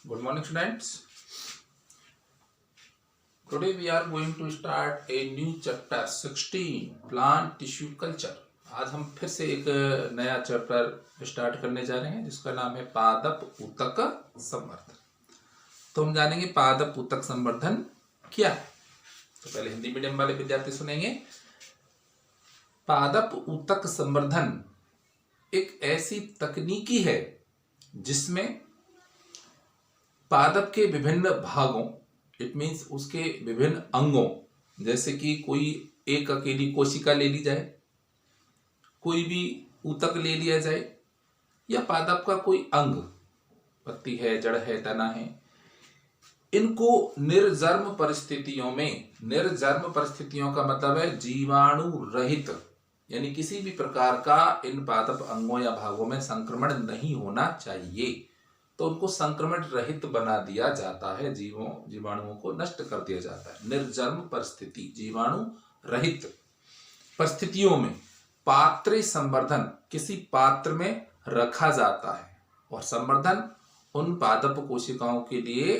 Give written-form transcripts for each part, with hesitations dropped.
Good morning, students. Today we are going to start a new chapter 16 plant tissue culture. आज हम फिर से एक नया चैप्टर स्टार्ट करने जा रहे हैं जिसका नाम है पादप ऊतक संवर्धन। तो हम जानेंगे पादप ऊतक संवर्धन क्या है। तो पहले हिंदी मीडियम वाले विद्यार्थी सुनेंगे। पादप ऊतक संवर्धन एक ऐसी तकनीकी है जिसमें पादप के विभिन्न भागों, इट मीन्स उसके विभिन्न अंगों, जैसे कि कोई एक अकेली कोशिका ले ली जाए, कोई भी ऊतक ले लिया जाए, या पादप का कोई अंग, पत्ती है, जड़ है, तना है, इनको निर्जर्म परिस्थितियों में, निर्जर्म परिस्थितियों का मतलब है जीवाणु रहित, यानी किसी भी प्रकार का इन पादप अंगों या भागों में संक्रमण नहीं होना चाहिए, तो उनको संक्रमण रहित बना दिया जाता है। जीवाणुओं को नष्ट कर दिया जाता है। निर्जर्म परिस्थिति, जीवाणु रहित परिस्थितियों में पात्र संवर्धन, किसी पात्र में रखा जाता है और संवर्धन उन पादप कोशिकाओं के लिए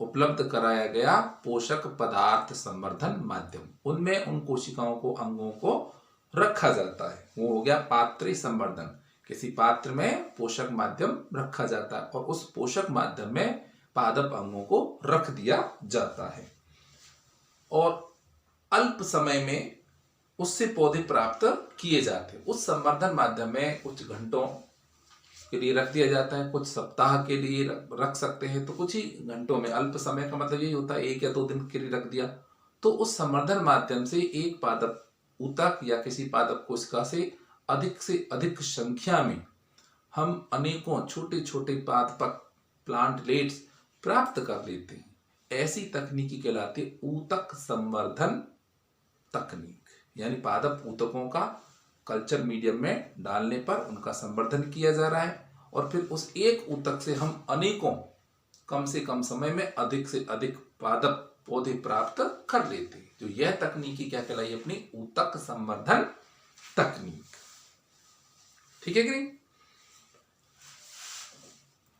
उपलब्ध कराया गया पोषक पदार्थ संवर्धन माध्यम, उनमें उन कोशिकाओं को, अंगों को रखा जाता है। वो हो गया पात्र संवर्धन। किसी पात्र में पोषक माध्यम रखा जाता है और उस पोषक माध्यम में पादप अंगों को रख दिया जाता है और अल्प समय में उससे पौधे प्राप्त किए जाते हैं। उस संवर्धन माध्यम में कुछ घंटों के लिए रख दिया जाता है, कुछ सप्ताह के लिए रख सकते हैं, तो कुछ ही घंटों में, अल्प समय का मतलब यही होता है 1 या 2 दिन के लिए रख दिया। तो उस संवर्धन माध्यम से एक पादप ऊतक या किसी पादप कोशिका से अधिक संख्या में हम अनेकों छोटे छोटे पादप प्लांटलेट्स प्राप्त कर लेते हैं। ऐसी तकनीकी कहलाती है ऊतक संवर्धन तकनीक, यानी पादप ऊतकों का कल्चर मीडियम में डालने पर उनका संवर्धन किया जा रहा है और फिर उस एक ऊतक से हम अनेकों, कम से कम समय में अधिक से अधिक पादप पौधे प्राप्त कर लेते हैं। तो यह तकनीकी क्या कहलाई अपनी ऊतक संवर्धन तकनीक। ठीक है कि नहीं?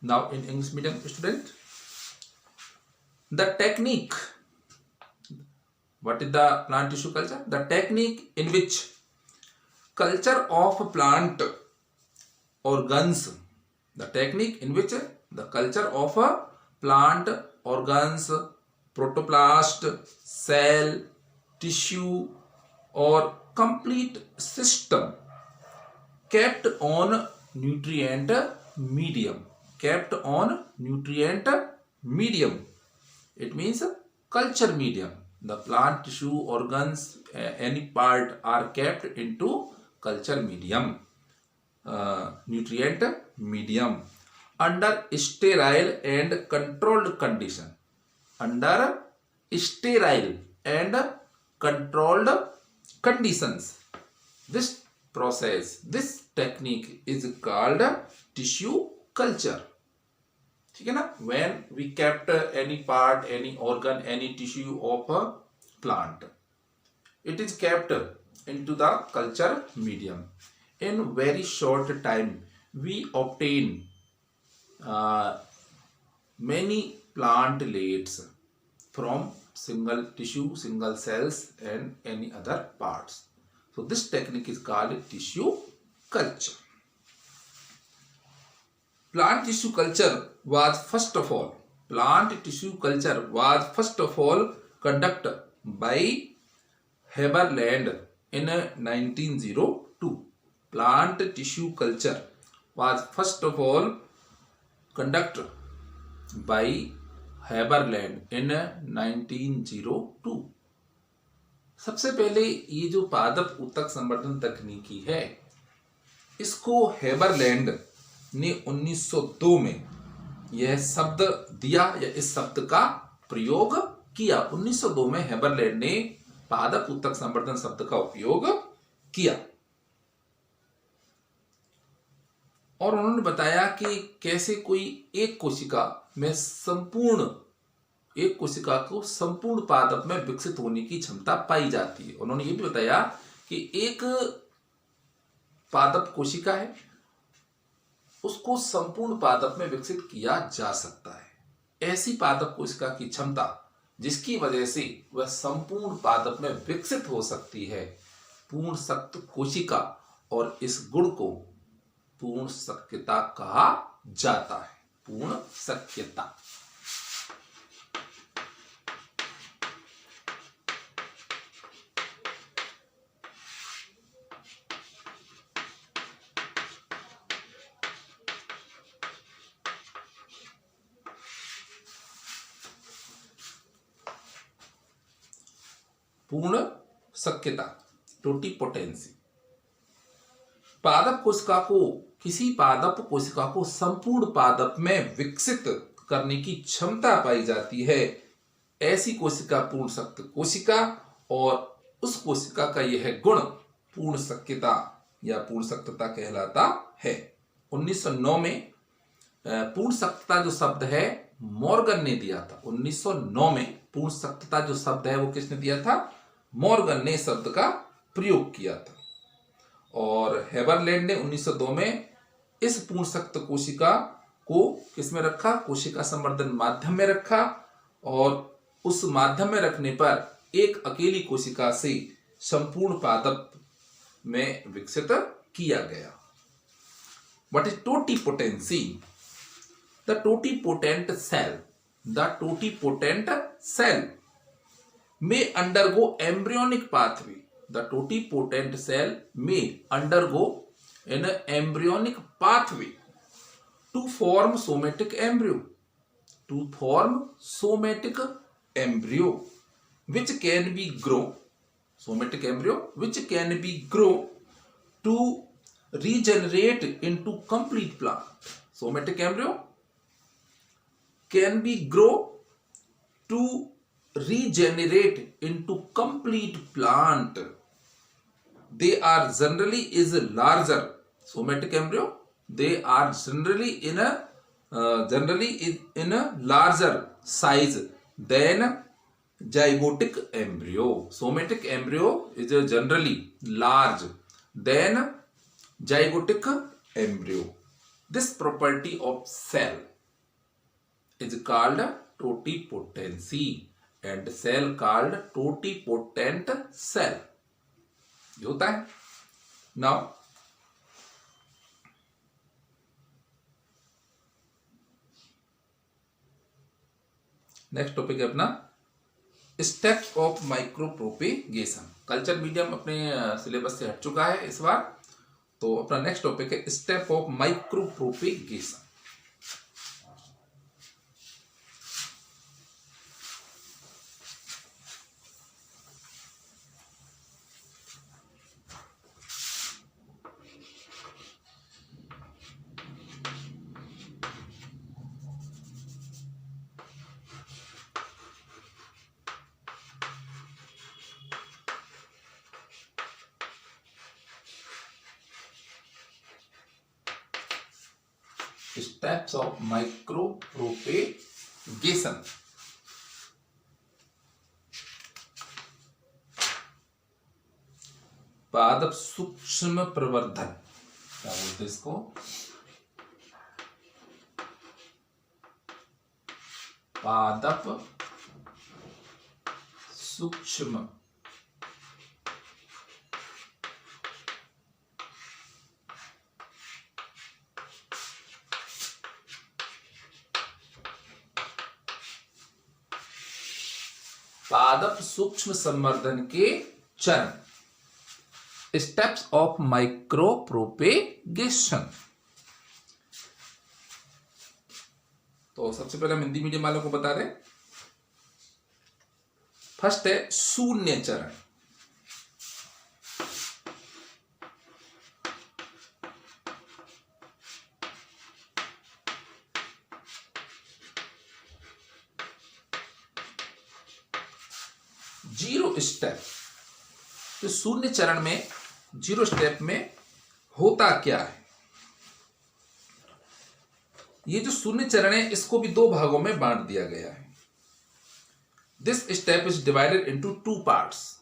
Now in English medium student, the technique, what is the plant tissue culture? The technique in which culture of plant organs, the technique in which the culture of plant organs, protoplast, cell, tissue or complete system kept on nutrient medium, kept on nutrient medium, it means culture medium. The plant tissue organs, any part are kept into culture medium, nutrient medium under sterile and controlled condition, under sterile and controlled conditions. This process, this technique is called tissue culture. ठीक है ना? When we kept any part, any organ, any tissue of a plant, it is kept into the culture medium. In very short time, we obtain many plantlets from single tissue, single cells and any other parts. So this technique is called tissue culture. Plant tissue culture was first of all conducted by Haberland in 1902. Plant tissue culture was first of all conducted by Haberland in 1902. सबसे पहले ये जो पादप ऊतक संवर्धन तकनीकी है, इसको हेबरलैंड ने 1902 में यह शब्द दिया या इस शब्द का प्रयोग किया। 1902 में हेबरलैंड ने पादप ऊतक संवर्धन शब्द का उपयोग किया और उन्होंने बताया कि कैसे कोई एक कोशिका को संपूर्ण पादप में विकसित होने की क्षमता पाई जाती है। उन्होंने ये भी बताया कि एक पादप कोशिका है उसको संपूर्ण पादप में विकसित किया जा सकता है। ऐसी पादप कोशिका की क्षमता जिसकी वजह से वह संपूर्ण पादप में विकसित हो सकती है, पूर्ण शक्त कोशिका, और इस गुण को पूर्ण शक्यता कहा जाता है। पूर्ण शक्यता। पूर्ण शक्यता, टोटिपोटेंसी। पादप कोशिका को, किसी पादप कोशिका को संपूर्ण पादप में विकसित करने की क्षमता पाई जाती है, ऐसी कोशिका पूर्ण शक्त कोशिका, और उस कोशिका का यह गुण पूर्ण शक्यता या पूर्ण शक्तता कहलाता है। 1909 में पूर्ण शक्तता जो शब्द है मॉर्गन ने दिया था। 1909 में पूर्ण शक्तता जो शब्द है वो किसने दिया था? मॉर्गन ने शब्द का प्रयोग किया था। और हेबरलैंड ने 1902 में इस पूर्ण शक्त कोशिका को किसमें रखा? कोशिका संवर्धन माध्यम में रखा, और उस माध्यम में रखने पर एक अकेली कोशिका से संपूर्ण पादप में विकसित किया गया। What is totipotency? The totipotent cell may undergo embryonic pathway. The totipotent cell may undergo an embryonic pathway to form somatic embryo. Which can be grown. Somatic embryo which can be grown to regenerate into complete plant. Somatic embryo can be grown to regenerate into complete plant. They are generally is larger. Somatic embryo, they are generally in a larger size than zygotic embryo. Somatic embryo is generally large than zygotic embryo. This property of cell is called totipotency, and cell called totipotent cell. ये होता है। Now next topic है अपना step of micropropagation. Culture medium अपने syllabus से हट चुका है इस बार, तो अपना नेक्स्ट टॉपिक है step of micropropagation. Steps of micropropagation. पादप सूक्ष्म प्रवर्धन, क्या बोलते हैं इसको? पादप सूक्ष्म पादप सूक्ष्म संवर्धन के चरण, स्टेप्स ऑफ माइक्रोप्रोपेगेशन। तो सबसे पहले हम हिंदी मीडियम वालों को बता दें। फर्स्ट है शून्य चरण। Zero step. तो शून्य चरण में, जीरो स्टेप में होता क्या है? ये जो शून्य चरण है इसको भी दो भागों में बांट दिया गया है। This step is divided into two parts.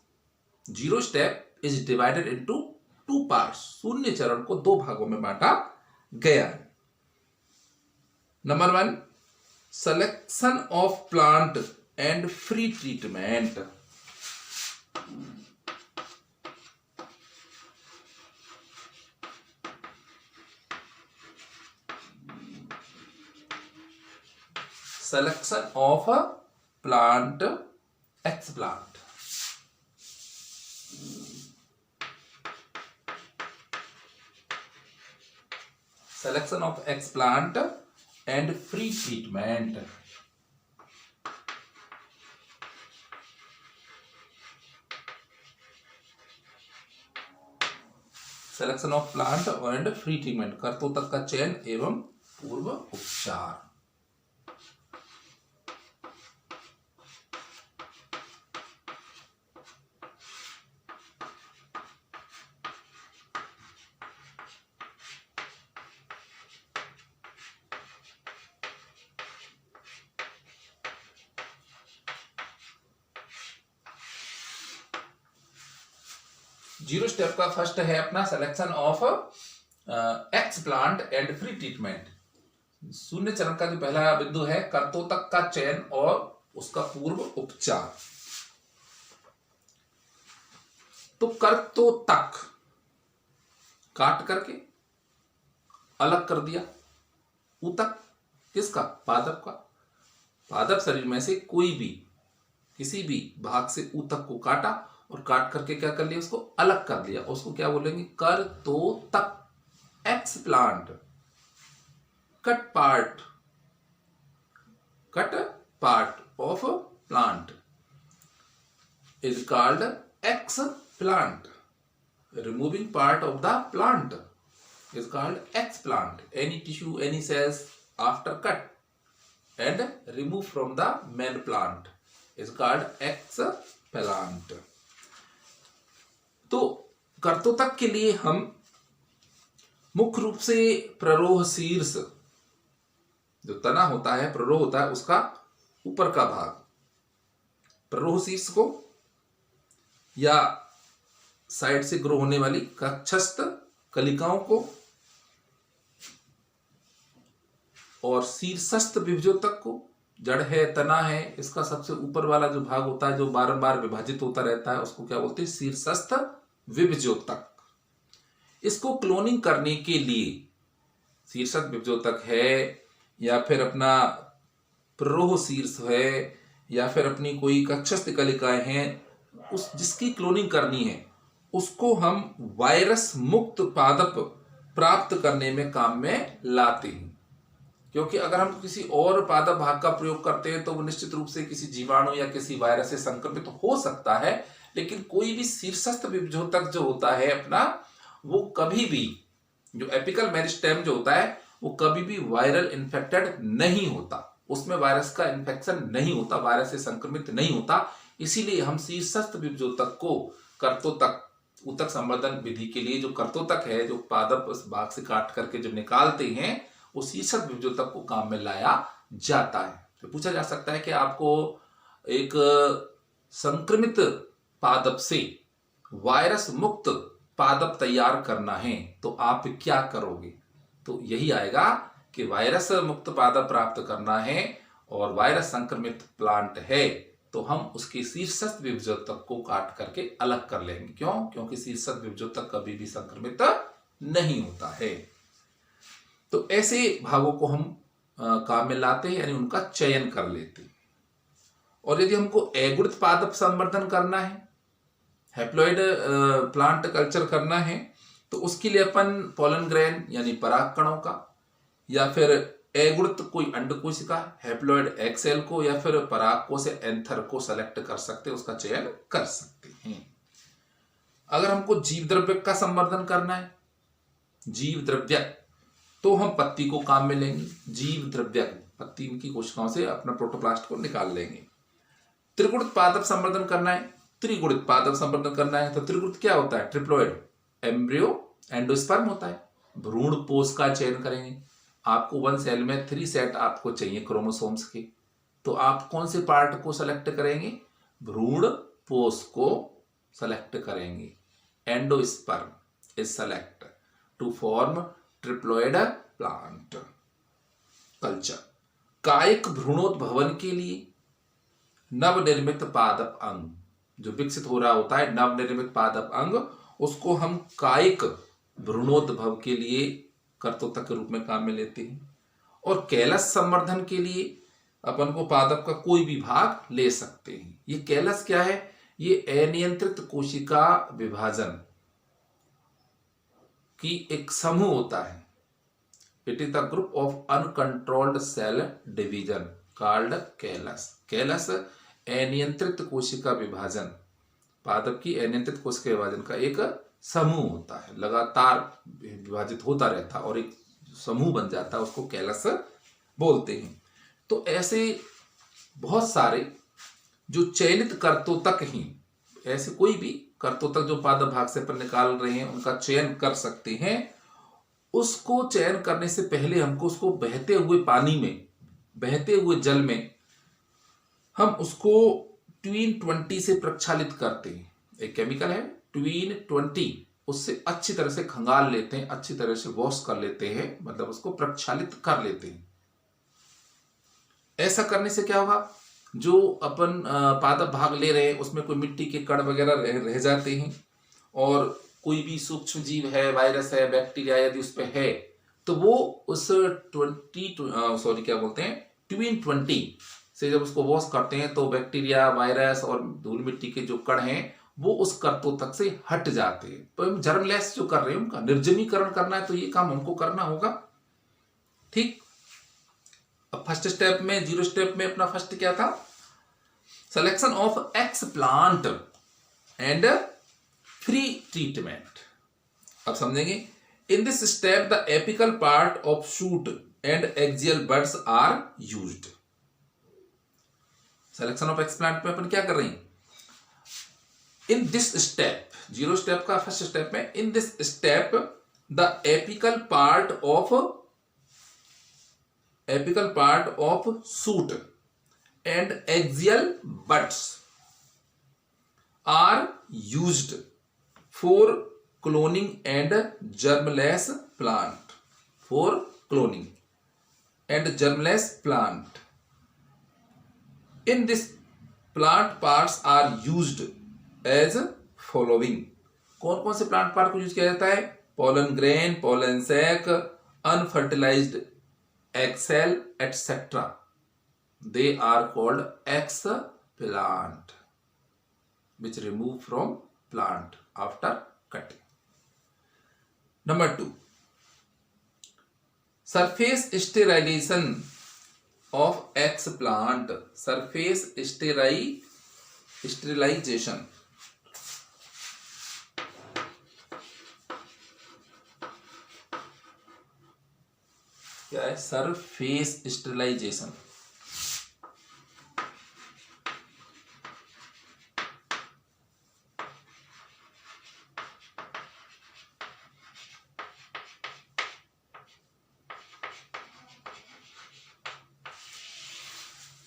Zero step is divided into two parts. शून्य चरण को दो भागों में बांटा गया है। Number 1, selection of plant and free treatment. Selection of a plant, explant. Selection of explant and free treatment. Selection of plant and free treatment, कर्तोतक का चयन एवं पूर्व उपचार। जीरो स्टेप का फर्स्ट है अपना selection of x plant and free treatment. शून्य चरण का जो पहला बिंदु है कर्तोतक का चयन और उसका पूर्व उपचार। तो कर्तोतक काट करके अलग कर दिया, ऊतक किसका, पादप का। पादप शरीर में से कोई भी किसी भी भाग से ऊतक को काटा और काट करके क्या कर लिया, उसको अलग कर लिया, उसको क्या बोलेंगे, कर्तोतक। Explant, cut part of plant is called explant. Removing part of the plant is called explant. Any tissue, any cells after cut and remove from the main plant is called explant. तो कर्तोतक के लिए हम मुख्य रूप से प्ररोह शीर्ष, जो तना होता है, प्ररोह होता है, उसका ऊपर का भाग, प्ररोह शीर्ष को या साइड से ग्रो होने वाली कक्षस्थ कलिकाओं को और शीर्षस्थ विभजोतक को, जड़ है, तना है, इसका सबसे ऊपर वाला जो भाग होता है जो बारंबार विभाजित होता रहता है, उसको क्या बोलते हैं, शीर्षस्थ विभजोतक। इसको क्लोनिंग करने के लिए शीर्षस्थ विभजोतक है या फिर अपना प्ररोह शीर्ष है या फिर अपनी कोई कक्षस्थ कलिकाएं हैं, उस जिसकी क्लोनिंग करनी है उसको हम वायरस मुक्त पादप प्राप्त करने में काम में लाते हैं। क्योंकि अगर हम किसी और पादप भाग का प्रयोग करते हैं तो वो निश्चित रूप से किसी जीवाणु या किसी वायरस से संक्रमित हो सकता है, लेकिन कोई भी शीर्षस्थ विभजोतक जो होता है अपना, वो कभी भी, जो एपिकल मेरिस्टेम जो होता है, वो कभी भी वायरल इन्फेक्टेड नहीं होता, उसमें वायरस का इन्फेक्शन नहीं होता, वायरस से संक्रमित नहीं होता। इसीलिए हम शीर्षस्थ विभजोतक को कर्तोतक, ऊतक संवर्धन विधि के लिए जो कर्तोतक है, जो पादप उस भाग से काट करके जो निकालते हैं, उस शीर्षस्थ विभजोतक को काम में लाया जाता है। तो पूछा जा सकता है कि आपको एक संक्रमित पादप से वायरस मुक्त पादप तैयार करना है तो आप क्या करोगे, तो यही आएगा कि वायरस मुक्त पादप प्राप्त करना है और वायरस संक्रमित प्लांट है तो हम उसके शीर्षस्थ विभजोतक को काट करके अलग कर लेंगे। क्यों? क्योंकि शीर्षस्थ विभजोतक कभी भी संक्रमित नहीं होता है। तो ऐसे भागों को हम काम में लाते हैं, यानी उनका चयन कर लेते हैं। और यदि हमको एगुणित पादप संवर्धन करना है, हैप्लॉइड प्लांट कल्चर करना है, तो उसके लिए अपन पोलन ग्रेन यानी पराग कणों का, या फिर एगुणित कोई अंडकोशिका हैप्लॉइड एग सेल को, या फिर परागकोश या एंथर को सेलेक्ट कर सकते हैं, उसका चयन कर सकते हैं। अगर हमको जीव द्रव्य का संवर्धन करना है, जीव द्रव्य, तो हम पत्ती को काम में लेंगे। जीव द्रव्य, पत्ती की कोशिकाओं से अपना प्रोटोप्लास्ट को निकाल लेंगे। त्रिगुणित पादप संवर्धन करना है, त्रिगुणित पादप संवर्धन करना है, तो त्रिगुणित क्या होता है, ट्रिप्लॉइड, एम्ब्रियो, एंडोस्पर्म होता है। भ्रूण पोष का चयन करेंगे। आपको 1 सेल में 3 सेट आपको चाहिए क्रोमोसोम्स के, तो आप कौन से पार्ट को सेलेक्ट करेंगे, भ्रूण पोष को सेलेक्ट करेंगे। Endosperm is select to form triploid plant. Culture. कायिक भ्रूणोद्भवन के लिए नवनिर्मित पादप अंग जो विकसित हो रहा होता है, नवनिर्मित पादप अंग, उसको हम कायिक भ्रूणोद्भव के लिए कर्तोतक के रूप में काम में लेते हैं। और कैलस संवर्धन के लिए अपन को पादप का कोई भी भाग ले सकते हैं। ये कैलस क्या है? ये अनियंत्रित कोशिका विभाजन की एक समूह होता है। It is the group of uncontrolled cell division called callus. Callus अनियंत्रित कोशिका विभाजन, पादप की अनियंत्रित कोशिका विभाजन का एक समूह होता है, लगातार विभाजित होता रहता है और एक समूह बन जाता है, उसको कैलस बोलते हैं। तो ऐसे बहुत सारे जो चयनित कर्तोतक ही, ऐसे कोई भी कर्तोतक जो पादप भाग से अपन निकाल रहे हैं उनका चयन कर सकते हैं। उसको चयन करने से पहले हमको उसको बहते हुए पानी में, बहते हुए जल में हम उसको ट्वीन 20 से प्रक्षालित करते हैं। एक केमिकल है ट्वीन 20, उससे अच्छी तरह से खंगाल लेते हैं, अच्छी तरह से वॉश कर लेते हैं, मतलब उसको प्रक्षालित कर लेते हैं। ऐसा करने से क्या होगा, जो अपन पादप भाग ले रहे हैं उसमें कोई मिट्टी के कण वगैरह रह जाते हैं, और कोई भी सूक्ष्म जीव है, वायरस है, बैक्टीरिया यदि उस पर है, तो वो उस ट्वीन 20 से जब उसको वॉश करते हैं तो बैक्टीरिया, वायरस और धूल मिट्टी के जो कण हैं वो उस कर्तोतक से हट जाते हैं। तो हम जर्मलेस जो कर रहे हैं उनका निर्जमीकरण करना है, तो ये काम हमको करना होगा। ठीक, अब फर्स्ट स्टेप में, 0 स्टेप में अपना फर्स्ट क्या था? Selection of explant and free treatment. अब समझेंगे। In this step the apical part of shoot and axial buds are used. Selection of explant में अपन क्या कर रहे हैं? इन दिस स्टेप, 0 स्टेप का फर्स्ट स्टेप में, in this step the apical part of shoot and axial buds are used for cloning and germless plant. For cloning and germless plant. In this, plant parts are used as following. कौन कौन से plant part को use किया जाता है? Pollen grain, pollen sac, unfertilized egg cell etcetera. They are called explant, which remove from plant after cutting. Number 2, surface sterilization of explant. Surface sterilization क्या है? Surface sterilization.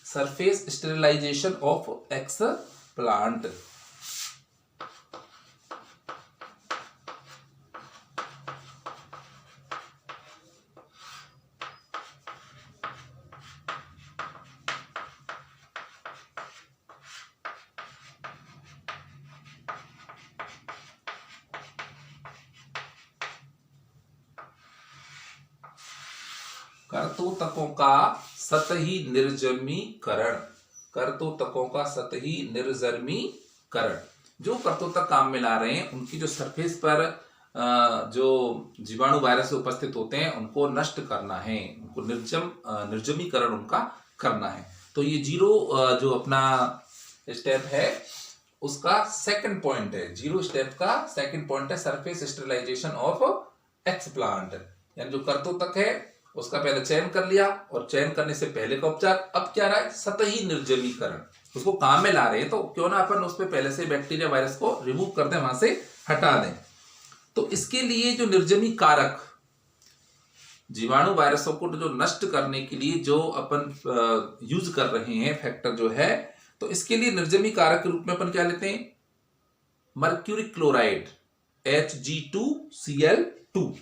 Surface sterilization of explant. कर्तोतकों का सतही निर्जमीकरण। कर्तोतकों का सतही निर्जमीकरण। जो कर्तोतक काम में ला रहे हैं उनकी जो सरफेस पर जो जीवाणु वायरस उपस्थित होते हैं उनको नष्ट करना है, उनको निर्जमीकरण उनका करना है। तो ये 0 जो अपना स्टेप है उसका सेकंड पॉइंट है। 0 स्टेप का सेकंड पॉइंट है सरफेस स्टेरिलाइजेशन ऑफ एक्सप्लांट। यानी जो कर्तोतक है उसका पहले चयन कर लिया, और चयन करने से पहले का उपचार। अब क्या रहा है? सतही निर्जमीकरण। उसको काम में ला रहे हैं तो क्यों ना अपन उस पर पहले से बैक्टीरिया वायरस को रिमूव कर दें, वहां से हटा दें। तो इसके लिए जो निर्जमी कारक, जीवाणु वायरसों को जो नष्ट करने के लिए जो अपन यूज कर रहे हैं फैक्टर जो है, तो इसके लिए निर्जमी कारक के रूप में अपन क्या लेते हैं? Mercury chloride Hg2Cl2।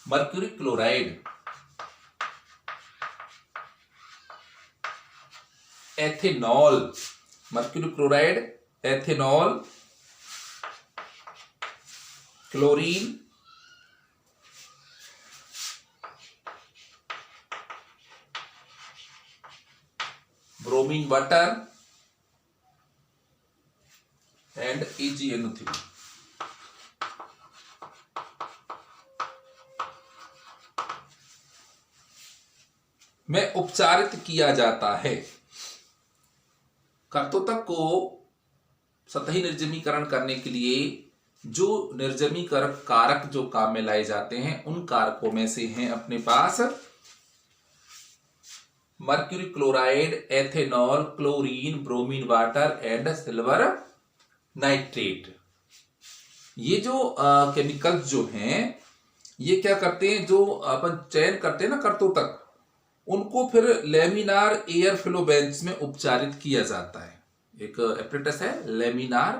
Mercury chloride, ethanol, mercury chloride, ethanol, chlorine, bromine water and AgNO3। में उपचारित किया जाता है। कर्तोतक को सतही निर्जमीकरण करने के लिए जो निर्जमीकरण कारक जो काम में लाए जाते हैं, उन कारकों में से हैं अपने पास mercury chloride, ethanol, chlorine, bromine water and silver nitrate. ये जो केमिकल्स जो हैं, ये क्या करते हैं, जो अपन चयन करते हैं ना कर्तोतक, उनको फिर लेमिनार एयर फ्लो बेंच में उपचारित किया जाता है। एक एपरेटस है लेमिनार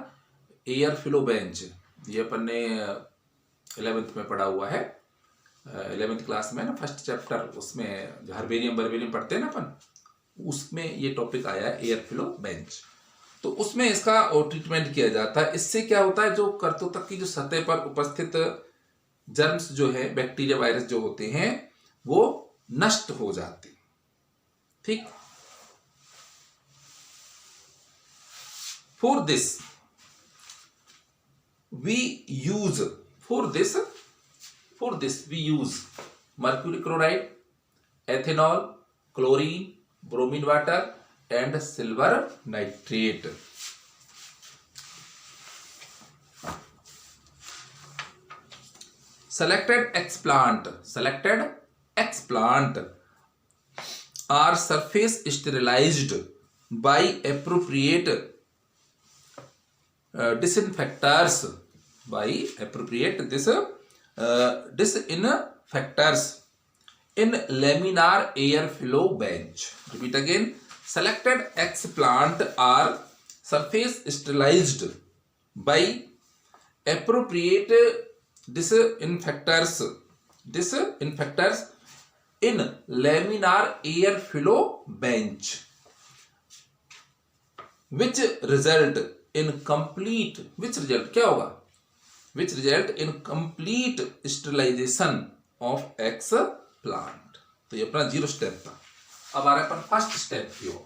एयर फ्लो बेंच, ये अपन ने 11th में पढ़ा हुआ है, 11th क्लास में ना, फर्स्ट चैप्टर, उसमें हर्बेरियम बर्बेरियम पढ़ते हैं ना अपन, उसमें ये टॉपिक आया है एयर फ्लो बेंच। तो उसमें इसका ट्रीटमेंट किया जाता है। इससे क्या होता है, जो कर्तोतक की जो सतह पर उपस्थित जर्म्स जो है, बैक्टीरिया वायरस जो होते हैं, वो नष्ट हो जाते। ठीक। For this we use mercury chloride, ethanol, chlorine, bromine water and silver nitrate. Selected explant are surface sterilized by appropriate disinfectors in laminar air flow bench. Repeat again. Selected explant are surface sterilized by appropriate disinfectors in laminar air flow bench, which result in complete sterilization of explant। तो ये अपना 0 step था। अब आ रहा है अपन first step की ओर।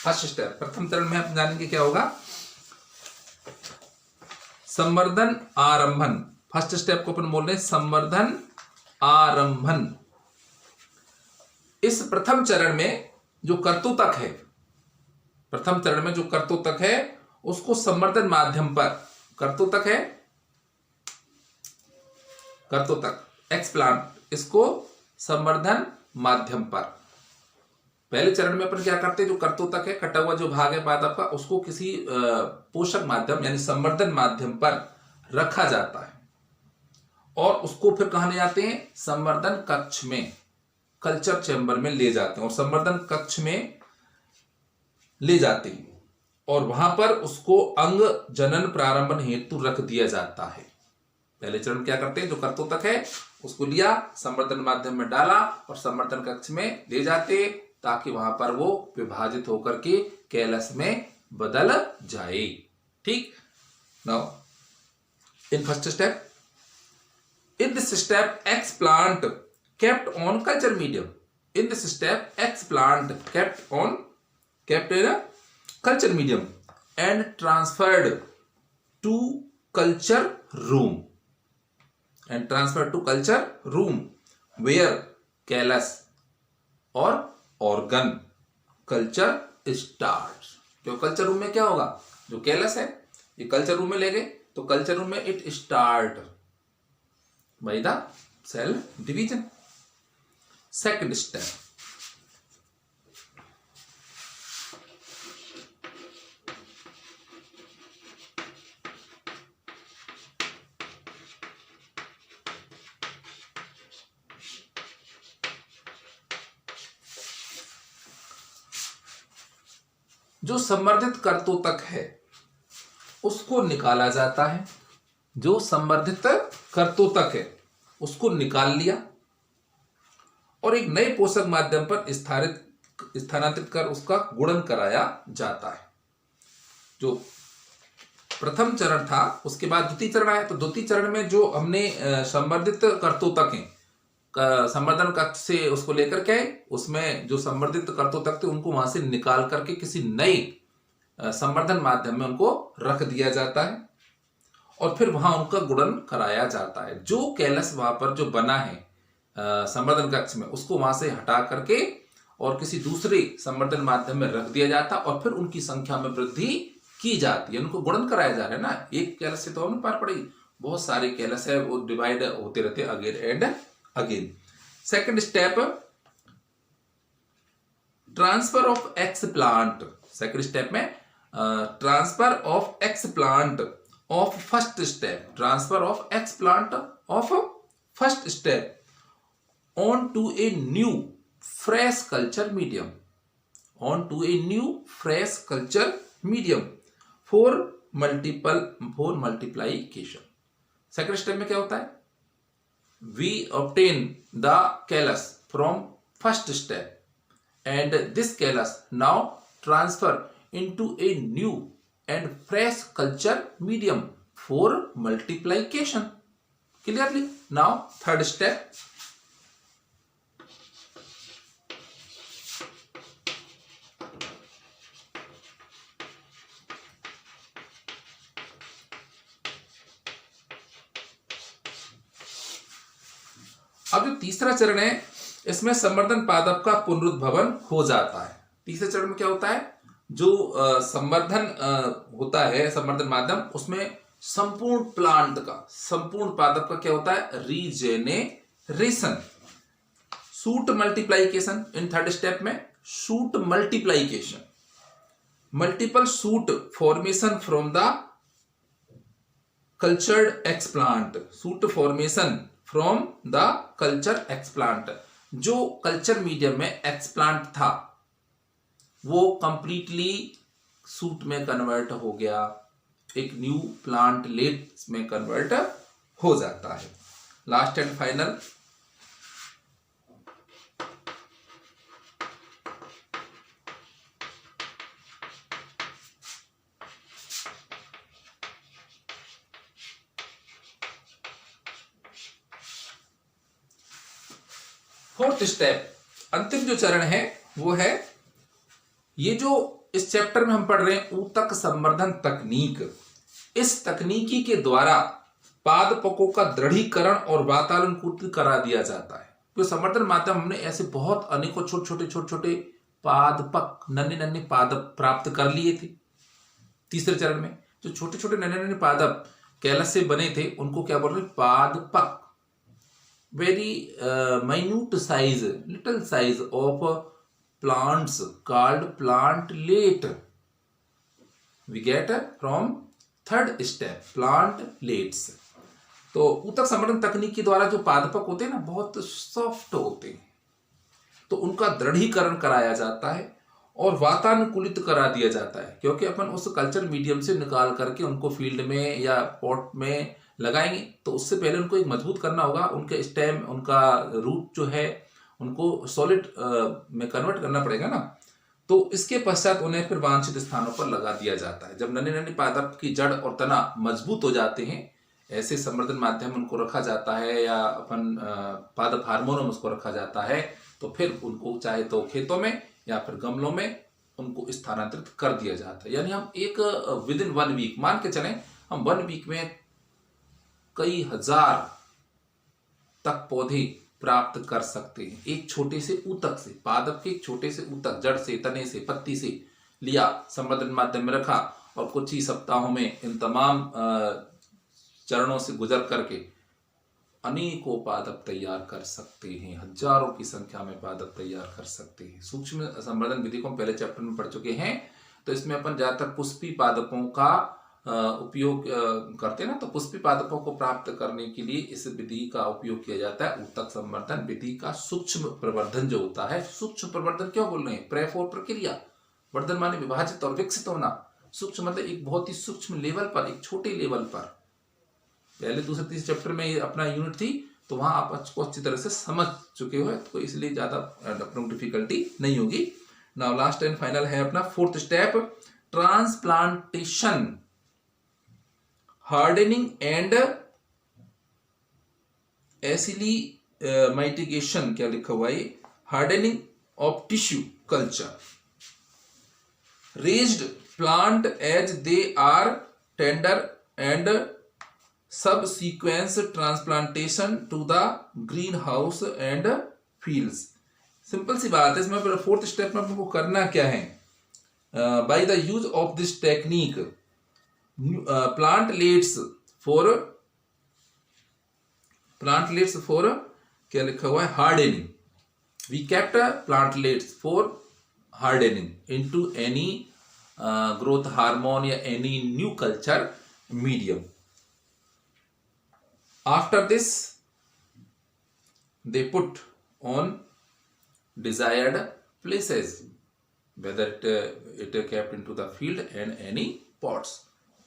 First step, प्रथम चरण में आप जानेंगे क्या होगा, संवर्धन आरंभन। फर्स्ट स्टेप को अपन बोल रहे हैं संवर्धन आरंभन। इस प्रथम चरण में जो कर्तोतक है, उसको संवर्धन माध्यम पर, कर्तोतक एक्सप्लांट, इसको संवर्धन माध्यम पर। पहले चरण में अपन क्या करते हैं, जो कर्तोतक है, कटा हुआ जो भाग है पादप का, उसको किसी पोषक माध्यम यानी संवर्धन माध्यम पर रखा जाता है और उसको फिर कहाँ ले जाते हैं, संवर्धन कक्ष में, कल्चर चैम्बर में ले जाते हैं और संवर्धन कक्ष में ले जाते हैं और वहां पर उसको अंग जनन प्रारंभन हेतु रख दिया जाता है। पहले चरण क्या करते हैं, जो कर्तोतक है उसको लिया, संवर्धन माध्यम में डाला और संवर्धन कक्ष में ले जाते ताकि वहां पर वो विभाजित होकर के कैलस में बदल जाए। ठीक। Now in first step, in this step explant kept on culture medium, in this step explant kept in a culture medium and transferred to culture room where callus or organ culture starts। जो culture room में क्या होगा, जो callus है ये culture room में ले गए तो कल्चर रूम में it start by the cell division। Second step, जो संवर्धित कर्तोतक है उसको निकाला जाता है, जो संवर्धित कर्तोतक है उसको निकाल लिया और एक नए पोषक माध्यम पर स्थानांतरित कर उसका गुणन कराया जाता है। जो प्रथम चरण था उसके बाद द्वितीय चरण आया, तो द्वितीय चरण में जो हमने संवर्धित कर्तोतक हैं संवर्धन कक्ष से उसको लेकर के आए, उसमें जो संवर्धित कर्तोतक थे उनको वहां से निकाल करके किसी नए संवर्धन माध्यम में उनको रख दिया जाता है और फिर वहां उनका गुणन कराया जाता है। जो कैलस वहां पर जो बना है संवर्धन कक्ष में उसको वहां से हटा करके और किसी दूसरे संवर्धन माध्यम में रख दिया जाता और फिर उनकी संख्या में वृद्धि की जाती है, उनको गुणन कराया जा रहा है ना। एक कैलस से तो हमने पार पड़ी, बहुत सारे कैलस है वो डिवाइड होते रहते again and again. Second step, transfer of explant. Second step में transfer of explant of first step, transfer of explant of first step on to a new fresh culture medium, on to a new fresh culture medium for multiplication. Second step में क्या होता है, we obtain the callus from first step and this callus now transfer into a new and fresh culture medium for multiplication. Clearly? Now third step, अब जो तीसरा चरण है इसमें संवर्धन पादप का पुनरुद्भवन हो जाता है। तीसरे चरण में क्या होता है, जो संवर्धन होता है संवर्धन माध्यम उसमें संपूर्ण प्लांट का संपूर्ण पादप का क्या होता है, regeneration. Shoot multiplication in third step में, shoot multiplication, multiple shoot formation from the cultured explant, shoot formation from the culture explant. जो कल्चर मीडियम में एक्सप्लांट था वो कंप्लीटली सूट में कन्वर्ट हो गया, एक न्यू प्लांट लेट में कन्वर्ट हो जाता है। Last and final, fourth step, अंतिम जो चरण है वो है ये जो इस चैप्टर में हम पढ़ रहे हैं ऊतक संवर्धन तकनीक। इस तकनीकी के द्वारा पादपों का दृढ़ीकरण और वातानुकूलित करा दिया जाता है। तो संवर्धन माध्यम हमने ऐसे बहुत अनेकों छोटे छोटे पादपक नन्हे नन्हे पादप प्राप्त कर लिए थे। तीसरे चरण में जो छोटे छोटे नन्हे नन्हे पादप कैलस से बने थे उनको क्या बोल रहे, पादपक। very minute size, little size of plants called plantlet we get from third step, plantlets। तो ऊतक संवर्धन तकनीक के द्वारा जो पादपक होते हैं ना बहुत सॉफ्ट होते हैं, तो उनका दृढ़ीकरण कराया जाता है और वातानुकूलित करा दिया जाता है, क्योंकि अपन उस कल्चर मीडियम से निकाल करके उनको फील्ड में या पॉट में लगाएंगे तो उससे पहले उनको एक मजबूत करना होगा, उनके स्टेम उनका रूट जो है उनको सॉलिड में कन्वर्ट करना पड़ेगा ना। तो इसके पश्चात उन्हें फिर वांछित स्थानों पर लगा दिया जाता है। जब नन्हे नन्हे पादप की जड़ और तना मजबूत हो जाते हैं ऐसे संवर्धन माध्यम उनको रखा जाता है या अपन पादप हार्मोन में उसको रखा जाता है, तो फिर उनको चाहे तो खेतों में या फिर गमलों में उनको स्थानांतरित कर दिया जाता है। यानी हम एक विद इन 1 वीक मान के चलें, हम 1 वीक में कई हजार तक पौधे प्राप्त कर सकते हैं एक छोटे से ऊतक से। पादप के एक छोटे से ऊतक, जड़ से, तने से, पत्ती से लिया, संवर्धन माध्यम में रखा और कुछ ही सप्ताहों में इन तमाम चरणों से गुजर करके अनेकों पादप तैयार कर सकते हैं, हजारों की संख्या में पादप तैयार कर सकते हैं। सूक्ष्म संवर्धन विधि को हम पहले चैप्टर में पढ़ चुके हैं, तो इसमें अपन ज्यादातर पुष्पी पादपों का उपयोग करते हैं ना, तो पुष्पी पादपों को प्राप्त करने के लिए इस विधि का उपयोग किया जाता है। ऊतक संवर्धन विधि का सूक्ष्म प्रवर्धन जो होता है, सूक्ष्म प्रवर्धन क्यों बोल रहे हैं, प्रेफोर प्रक्रिया, वर्धन माने विभाजित और विकसित होना, सूक्ष्म मतलब एक बहुत ही सूक्ष्म लेवल पर, एक छोटे लेवल पर। पहले दूसरे तीसरे चैप्टर में अपना यूनिट थी तो वहां आप उसको अच्छी तरह से समझ चुके हो, तो इसलिए ज्यादा अपने डिफिकल्टी नहीं होगी। नाउ लास्ट एंड फाइनल है अपना fourth step, transplantation, hardening and acclimatization. क्या लिखा हुआ है? Hardening of tissue culture, raised plant as they are tender and subsequent transplantation to the greenhouse and fields। Simple सी बात है, इसमें फोर्थ स्टेप में आपको करना क्या है? By the use of this technique plantlets for क्या लिखा हुआ है? Hardening. We kept plantlets for hardening into any growth hormone या any new culture medium. After this, they put on desired places, whether it kept into the field and any pots।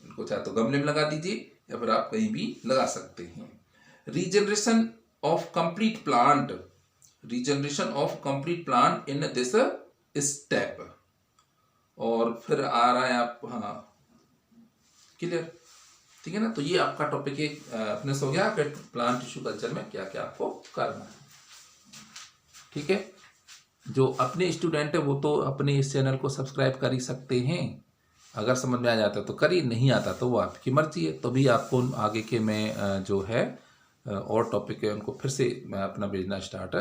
इनको चाहे तो गमले में लगा दीजिए या फिर आप कहीं भी लगा सकते हैं। Regeneration of complete plant, regeneration of complete plant in this step। और फिर आ रहा है आप, हाँ क्लियर, ठीक है ना। तो ये आपका टॉपिक एक अपने से हो गया कि प्लांट टिश्यू कल्चर में क्या क्या आपको करना है, ठीक है। जो अपने स्टूडेंट है वो तो अपने इस चैनल को सब्सक्राइब कर ही सकते हैं, अगर समझ में आ जाता है तो करिए, नहीं आता तो वो आपकी मर्जी है। तो भी आपको आगे के मैं जो है और टॉपिक है उनको फिर से मैं अपना भेजना स्टार्ट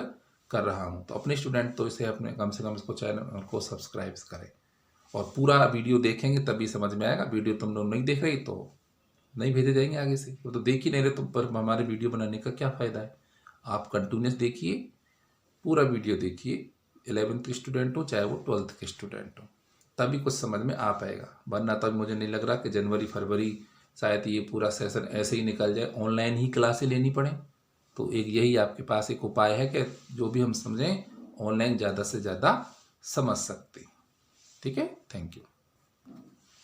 कर रहा हूँ। तो अपने स्टूडेंट तो इसे अपने कम से कम इसको चैनल को सब्सक्राइब करें और पूरा वीडियो देखेंगे तभी समझ में आएगा। वीडियो तुम लोग नहीं देख रही तो नहीं भेजे जाएंगे आगे से, वो तो देख ही नहीं रहे, तो पर हमारे वीडियो बनाने का क्या फ़ायदा है। आप कंटिन्यूस देखिए, पूरा वीडियो देखिए, 11th के स्टूडेंट हो चाहे वो 12th के स्टूडेंट हो, तभी कुछ समझ में आ पाएगा। वरना तब मुझे नहीं लग रहा कि जनवरी फरवरी शायद ये पूरा सेशन ऐसे ही निकल जाए, ऑनलाइन ही क्लासें लेनी पड़े। तो एक यही आपके पास एक उपाय है कि जो भी हम समझें ऑनलाइन ज़्यादा से ज़्यादा समझ सकते हैं, ठीक है। Thank you.